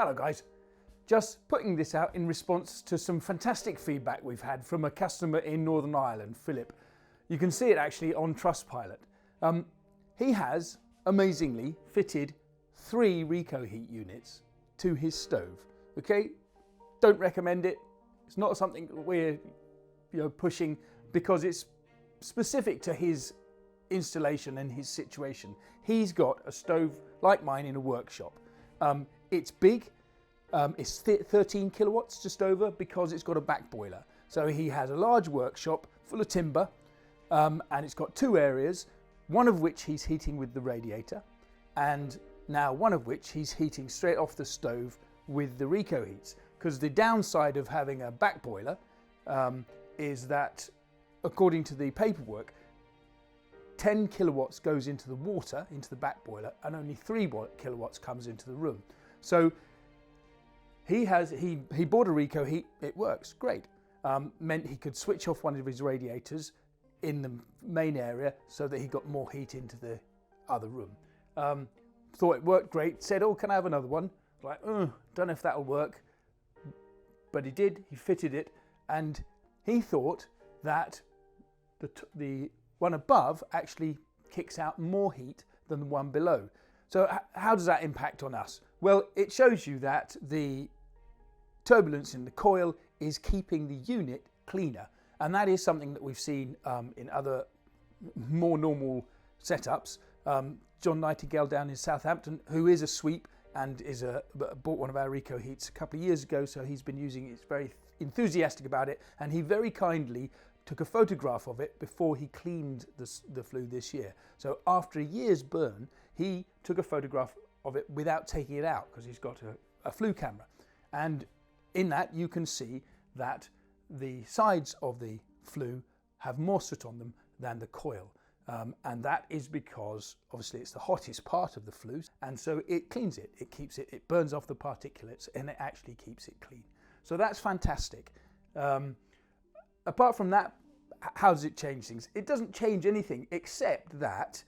Hello guys, just putting this out in response to some fantastic feedback we've had from a customer in Northern Ireland, Philip. You can see it actually on TrustPilot. He has, amazingly, fitted 3 Recoheat units to his stove. Okay, don't recommend it. It's not something we're pushing because it's specific to his installation and his situation. He's got a stove like mine in a workshop. It's big, it's 13 kilowatts just over because it's got a back boiler. So he has a large workshop full of timber and it's got 2 areas, one of which he's heating with the radiator and now one of which he's heating straight off the stove with the Recoheats. Because the downside of having a back boiler is that, according to the paperwork, 10 kilowatts goes into the water, into the back boiler, and only 3 kilowatts comes into the room. So he bought a Recoheat, it works, great. Meant he could switch off one of his radiators in the main area so that he got more heat into the other room. Thought it worked great, said, oh, can I have another one? Like, don't know if that'll work. But he did, he fitted it, and he thought that the one above actually kicks out more heat than the one below. So how does that impact on us? Well, it shows you that the turbulence in the coil is keeping the unit cleaner. And that is something that we've seen in other more normal setups. John Nightingale down in Southampton, who is a sweep and bought one of our Recoheats a couple of years ago, so he's been using it, he's very enthusiastic about it, and he very kindly took a photograph of it before he cleaned the flue this year. So after a year's burn, he took a photograph of it without taking it out because he's got a flue camera. And in that you can see that the sides of the flue have more soot on them than the coil. And that is because obviously it's the hottest part of the flue, and so it cleans it, it keeps it, it burns off the particulates and it actually keeps it clean. So that's fantastic. Apart from that, how does it change things? It doesn't change anything except that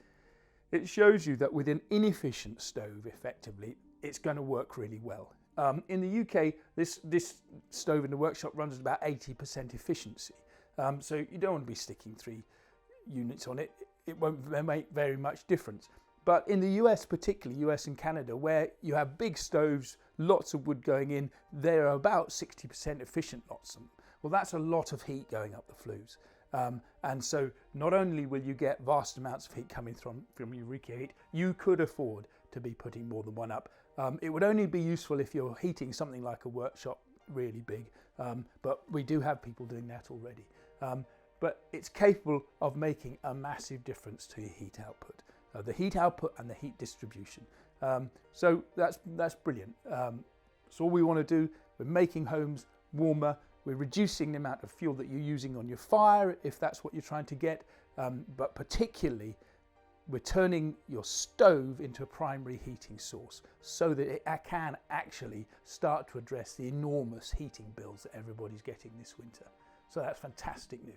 it shows you that with an inefficient stove, effectively, it's going to work really well. In the UK, this stove in the workshop runs at about 80% efficiency. So you don't want to be sticking 3 units on it. It won't make very much difference. But in the US, particularly US and Canada, where you have big stoves, lots of wood going in, they're about 60% efficient, lots of them. Well, that's a lot of heat going up the flues. And so not only will you get vast amounts of heat coming from your Recoheat, you could afford to be putting more than one up. It would only be useful if you're heating something like a workshop really big, but we do have people doing that already. But it's capable of making a massive difference to your heat output, the heat output and the heat distribution. So that's brilliant. So all we want to do, we're making homes warmer, we're reducing the amount of fuel that you're using on your fire, if that's what you're trying to get, but particularly we're turning your stove into a primary heating source so that it can actually start to address the enormous heating bills that everybody's getting this winter. So that's fantastic news.